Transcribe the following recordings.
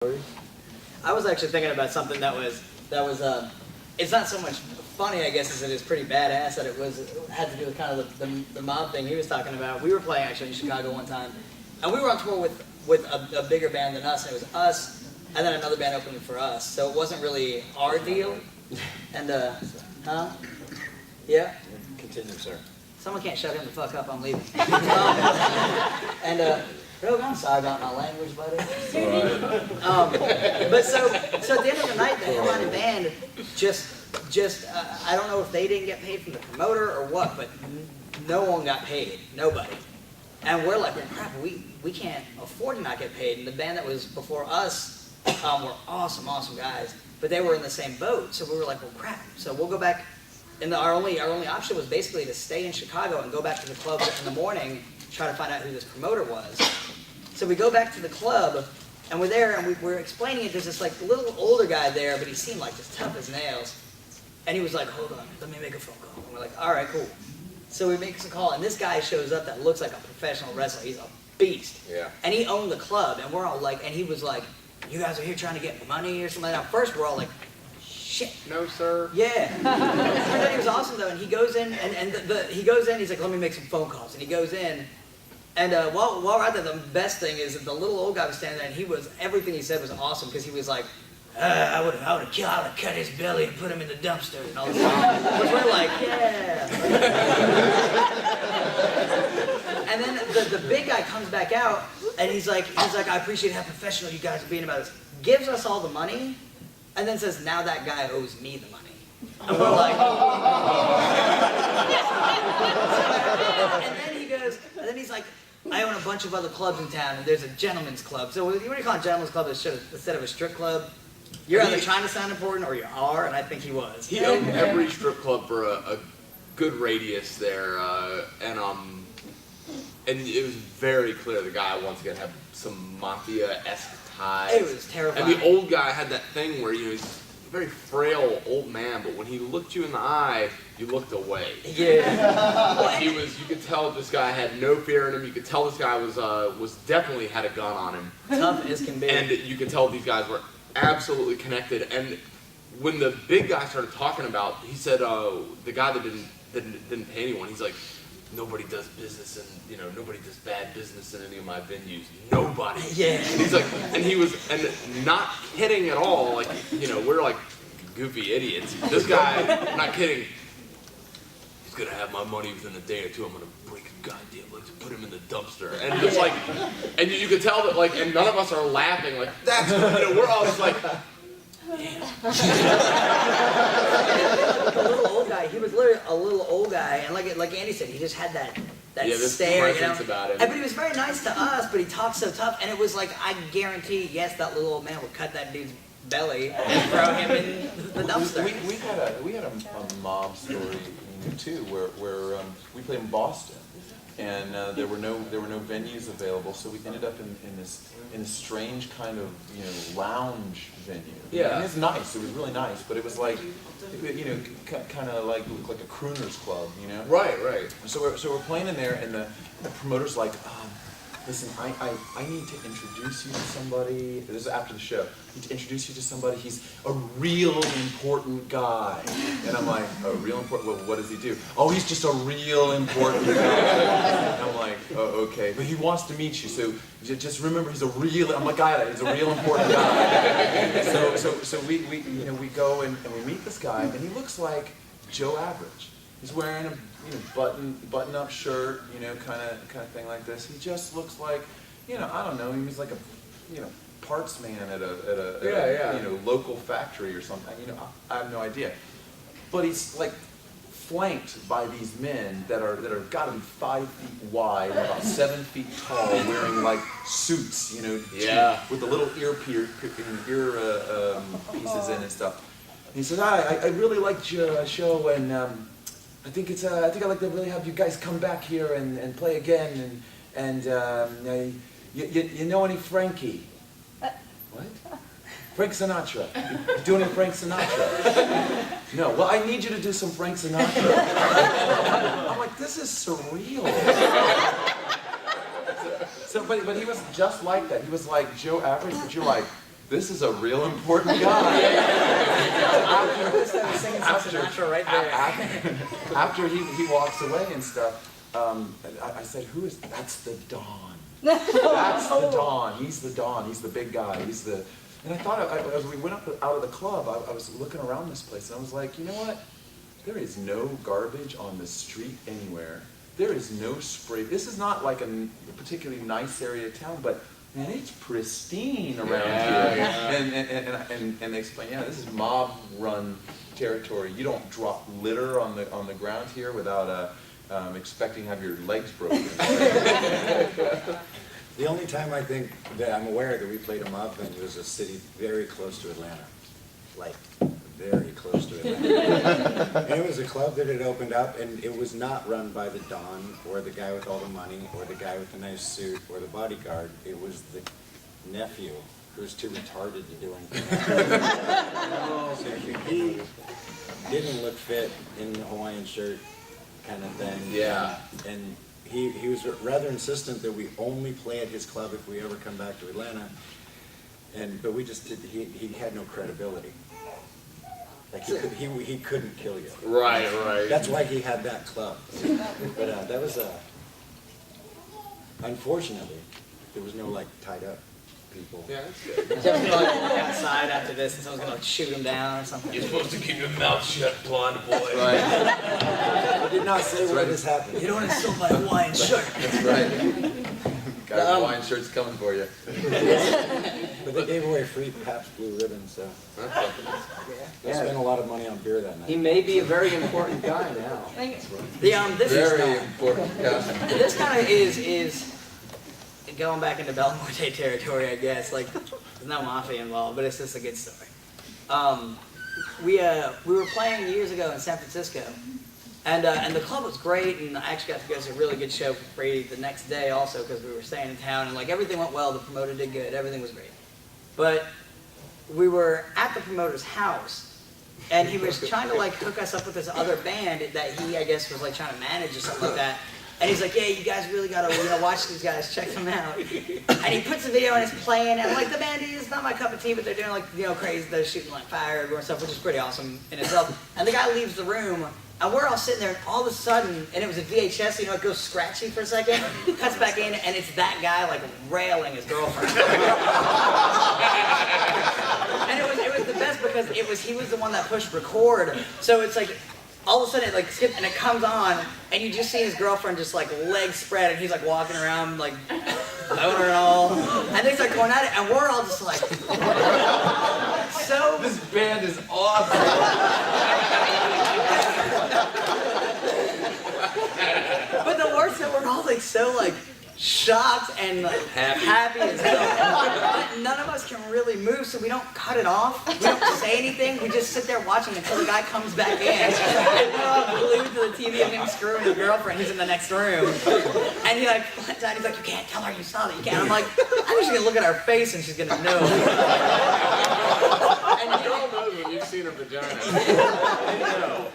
I was actually thinking about something that was it's not so much funny, I guess, as it is pretty badass. That it had to do with kind of the mob thing he was talking about. We were playing actually in Chicago one time, and we were on tour with a bigger band than us. And it was us, and then another band opening for us. So it wasn't really our deal. And huh? Yeah. Continue, sir. Someone can't shut him the fuck up. I'm leaving. I'm sorry about my language, buddy. But so at the end of the night, the headlining band just I don't know if they didn't get paid from the promoter or what, but no one got paid, nobody. And we're like, well, crap, we can't afford to not get paid. And the band that was before us were awesome guys, but they were in the same boat. So we were like, well, crap. So we'll go back. And our only option was basically to stay in Chicago and go back to the club in the morning, try to find out who this promoter was. So we go back to the club, and we're there, and we're explaining it. There's this like little older guy there, but he seemed like just tough as nails. And he was like, hold on, let me make a phone call. And we're like, all right, cool. So we make a call, and this guy shows up that looks like a professional wrestler. He's a beast. Yeah. And he owned the club, and we're all like, and he was like, you guys are here trying to get money or something like that. First, we're all like, shit. No, sir. Yeah. Turns out he was awesome though, and he goes in, and he goes in. He's like, let me make some phone calls, and he goes in, and while we're out there, the best thing is that the little old guy was standing there, and everything he said was awesome because he was like, I would have cut his belly and put him in the dumpster and all this stuff. Which we're like, yeah. And then the big guy comes back out, and he's like, I appreciate how professional you guys are being about this. Gives us all the money. And then says, now that guy owes me the money. And we're like, and then he's like, I own a bunch of other clubs in town, and there's a gentleman's club. So what do you call a gentleman's club instead of a strip club? You're either trying to sound important or you are, and I think he was. He owned every strip club for a good radius there, and it was very clear the guy once again had some mafia-esque. It was terrifying. And the old guy had that thing where he's a very frail old man, but when he looked you in the eye, you looked away. Yeah. You could tell this guy had no fear in him. You could tell this guy was definitely had a gun on him. Tough as can be. And you could tell these guys were absolutely connected. And when the big guy started talking about, he said, the guy that didn't pay anyone, he's like, nobody does business and nobody does bad business in any of my venues. Nobody. Yeah. And he's like, and not kidding at all. Like, we're like goofy idiots. This guy, I'm not kidding. He's gonna have my money within a day or two. I'm gonna break his goddamn legs and put him in the dumpster. And it's like, and you could tell that like, and none of us are laughing. Like that's, we're all just like. Damn. The little old guy, he was literally a little old guy, and like Andy said, he just had that stare, about him. But he was very nice to us, but he talked so tough, and it was like, I guarantee, yes, that little old man would cut that dude's belly and throw him in the dumpster. We had a mob story too, where we played in Boston. And there were no venues available, so we ended up in this strange kind of lounge venue. Yeah, and it was nice. It was really nice, but it was like kind of like looked like a crooner's club, Right. So we're playing in there, and the promoter's like, listen, I need to introduce you to somebody. This is after the show. I need to introduce you to somebody. He's a real important guy. And I'm like, oh, real important? Well, what does he do? Oh, he's just a real important guy. And I'm like, oh, okay. But he wants to meet you, so just remember he's a real, I'm like, he's a real important guy. So we go and we meet this guy, and he looks like Joe Average. He's wearing a button-up shirt, kind of thing like this. He just looks like, I don't know. He was like a, parts man at a local factory or something. I have no idea. But he's like flanked by these men that are got to be 5 feet wide, and about 7 feet tall, wearing like suits, with the little ear pieces in and stuff. And he says, I really liked your show, and I think I'd like to really have you guys come back here and play again, and you know any Frankie? What? Frank Sinatra. You do any Frank Sinatra? No. Well, I need you to do some Frank Sinatra. I'm like, this is surreal. So, but he was just like that. He was like Joe Average, but you're like, this is a real important guy. After he walks away and stuff, I said, who is, that's the Don. That's the Don, he's the big guy, and I thought, as we went out of the club, I was looking around this place, and I was like, you know what? There is no garbage on the street anywhere. There is no spray. This is not like a particularly nice area of town, but man, it's pristine around here. Yeah. And they explain, yeah, this is mob-run territory. You don't drop litter on the ground here without expecting to have your legs broken. The only time I think that I'm aware that we played a mob venue was a city very close to Atlanta, like very close to Atlanta. And it was a club that had opened up, and it was not run by the Don or the guy with all the money or the guy with the nice suit or the bodyguard. It was the nephew who was too retarded to do anything. So he didn't look fit in the Hawaiian shirt kind of thing. Yeah. And he was rather insistent that we only play at his club if we ever come back to Atlanta. But we just did, he had no credibility. Like he couldn't kill you. Right. That's why he had that club. But that was unfortunately, there was no like tied up people. Yeah, that's good. Jeff's gonna like outside after this, and someone's gonna like shoot him down or something. You're supposed to keep your mouth shut, blonde boy. Right. I did not say where this happened. You don't insult my Hawaiian shirt. That's right. Got a Hawaiian shirt's coming for you. But they gave away free Pabst Blue Ribbons, so I spent a lot of money on beer that He night. may be a very important guy now. This Very is important. Yeah. this kind of is going back into Morte territory, I guess. Like, there's no mafia involved, but it's just a good story. We were playing years ago in San Francisco, and the club was great, and I actually got to go to a really good show for free the next day also because we were staying in town, and like everything went well. The promoter did good, everything was great. But we were at the promoter's house, and he was trying to like hook us up with this other band that he, I guess, was like trying to manage or something like that. And he's like, yeah, you guys really gotta watch these guys, check them out. And he puts a video and it's playing, and like the band is not my cup of tea, but they're doing like, crazy, they're shooting like fire and stuff, which is pretty awesome in itself. And the guy leaves the room, and we're all sitting there, and all of a sudden, and it was a VHS, it goes scratchy for a second, cuts back in, and it's that guy like railing his girlfriend. And it was the best because he was the one that pushed record, so it's like, all of a sudden it like skips and it comes on, and you just see his girlfriend just like legs spread, and he's like walking around like boner and all, and they start going at it, and we're all just like, so. This band is awesome. But the worst is that we're all like so like shocked and like happy as hell. But none of us can really move, so we don't cut it off. We don't say anything. We just sit there watching until the guy comes back in. And we're all glued to the TV of him screwing his girlfriend who's in the next room. And he like flats out. He's like, you can't tell her you saw that. You can't. I'm like, I'm just gonna look at her face and she's gonna know. And you all know when you've seen a vagina.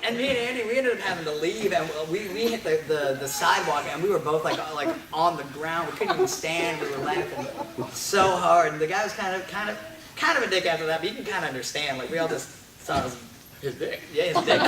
And me and Andy, we ended up having to leave, and we hit the sidewalk, and we were both like on the ground. We couldn't even stand. We were laughing so hard. And the guy was kind of a dick after that, but you can kind of understand. Like we all just saw His dick. his dick.